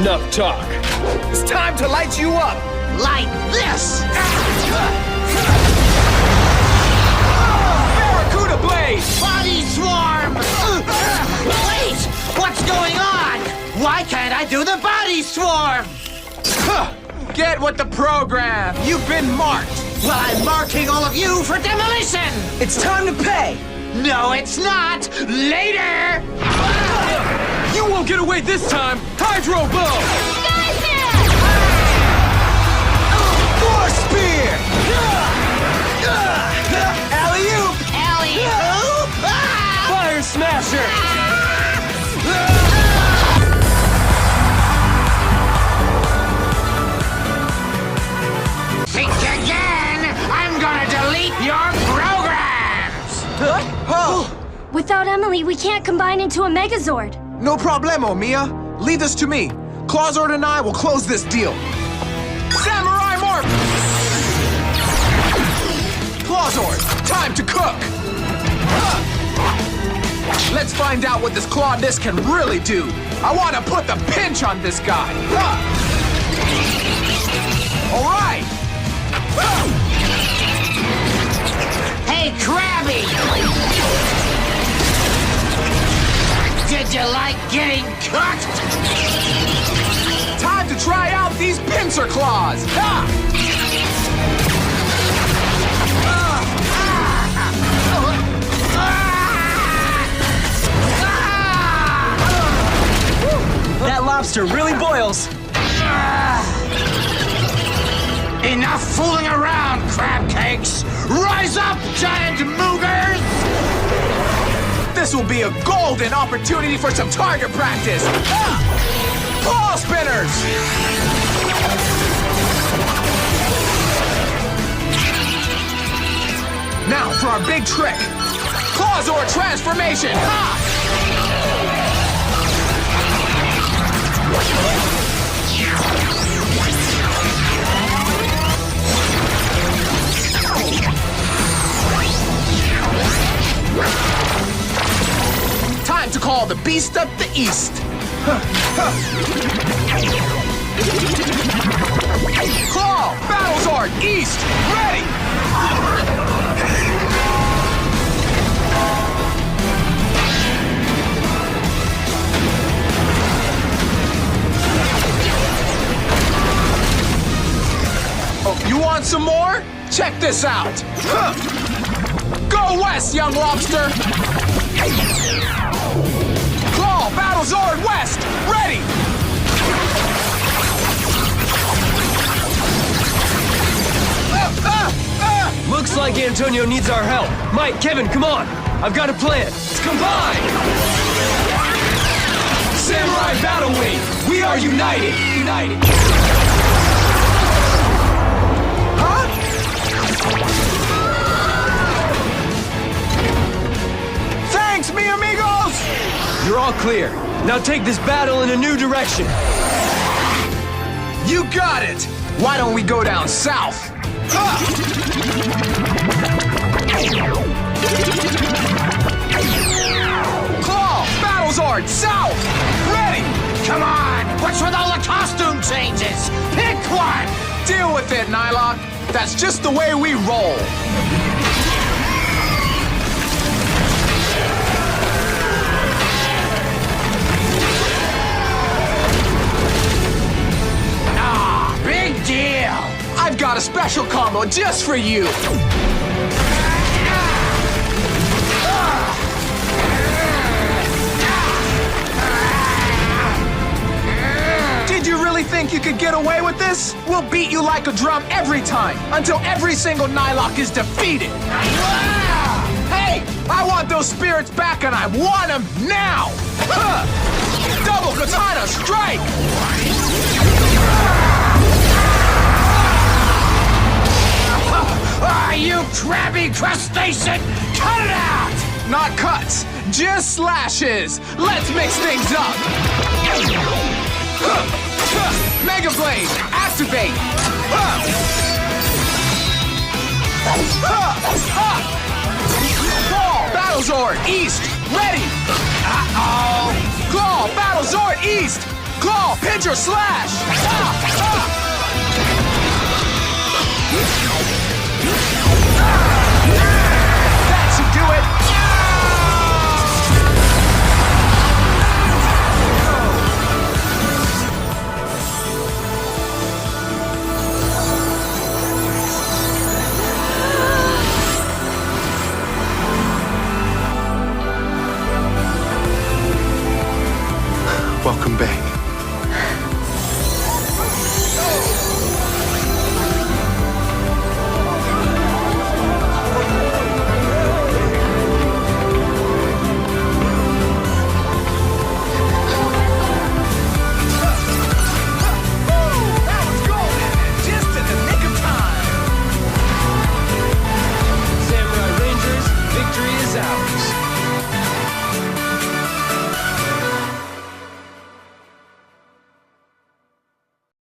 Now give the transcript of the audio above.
Enough talk. It's time to light you up! Like this! Barracuda Blade! Body swarm! Wait! What's going on? Why can't I do the body swarm? Get with the program! You've been marked! Well, I'm marking all of you for demolition! It's time to pay! No, it's not! Later! You won't get away this time! Hydro Blow! Force Spear! Alley-oop! Alley-oop! Fire Smasher! Think again! I'm gonna delete your programs! Oh! Without Emily, we can't combine into a Megazord. No problemo, Mia. Leave this to me. Clawzord and I will close this deal. Samurai Morph! Clawzord, time to cook! Let's find out what this claw disc can really do. I want to put the pinch on this guy. All right! Hey, Krabby! Did you like getting cooked? Time to try out these pincer claws! That lobster really boils! Enough fooling around, crab cakes! Rise up, giant moogers! This will be a golden opportunity for some target practice! Claw spinners! Now for our big trick! Clawzord transformation! Time to call the beast of the east! Claw! Battlezord! East! Ready! Oh, you want some more? Check this out! Go west, young lobster! Claw! Battlezord west! Ready! Looks like Antonio needs our help. Mike, Kevin, come on! I've got a plan. Let's combine! Samurai Battle Wing! We are united! United! Huh? Thanks, mi amigos! You're all clear. Now take this battle in a new direction. You got it! Why don't we go down south? Claw! Battlezord! South! Ready! Come on! What's with all the costume changes? Pick one! Deal with it, Nylock. That's just the way we roll. Ah, big deal! I've got a special combo just for you. Did you really think you could get away with this? We'll beat you like a drum every time, until every single Nylock is defeated. Hey, I want those spirits back and I want them now! Double katana strike! Ah, you crabby crustacean! Cut it out! Not cuts, just slashes. Let's mix things up. Mega Blade, activate. Claw, Battlezord, east, ready. Uh-oh! Claw, Battlezord, east, Claw, pinch, or slash! Ah! Ah! Ah!